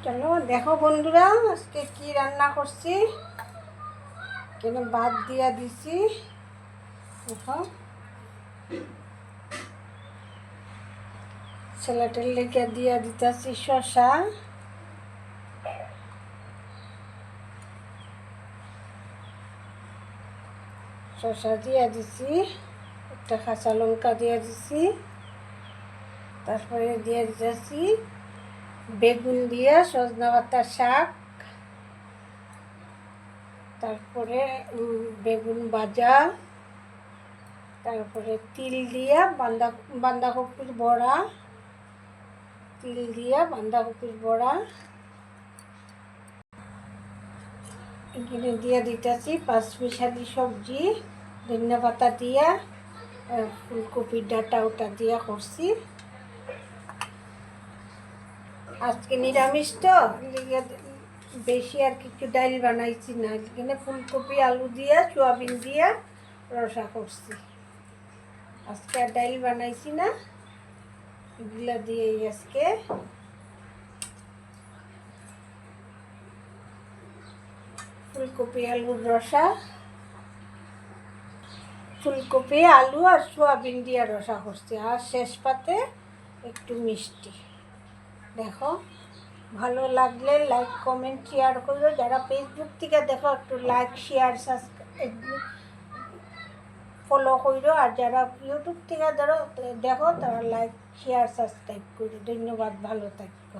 চলো দেখো বন্ধুরা, আজকে কি রান্না করছি। কেন ভাত দিয়া দিছি, দেখো ছেলেটার লেগে দিয়া দিতেছি শসা, দিয়া দিছি, একটা কাঁচা লঙ্কা দিয়া দিছি, তারপরে দিয়ে দিতেছি বেগুন দিয়া সজনা পাতার শাক, তারপরে বেগুন ভাজা, তারপরে তিল দিয়া বাঁধাকপির বড়া, তিল দিয়া বাঁধাকপির বড়া, এখানে দিয়ে দিতেছি পাঁচমিশালি সবজি, ধনিয়া পাতা দিয়া, ফুলকপির ডাঁটা ওটা দিয়া করছি। আজকে নিরামিষ তো বেশি আর কিছু ডাইল বানাইছি না, এখানে ফুলকপি আলু দিয়া সোয়াবিন দিয়া রসা করছি। আজকে আর ডাইল বানাইছি না, এগুলা দিয়েই আজকে ফুলকপি আলুর রসা, ফুলকপি আলু আর সোয়াবিন দিয়ে রসা করছি। আর শেষ পাতে একটু মিষ্টি। দেখো, ভালো লাগলে লাইক কমেন্ট শেয়ার করো। যারা ফেসবুক থেকে দেখো একটু লাইক শেয়ার সাবস্ক্রাইব ফলো করো, আর যারা ইউটিউব থেকে দেখো তারা লাইক শেয়ার সাবস্ক্রাইব করো। ধন্যবাদ, ভালো থাকো।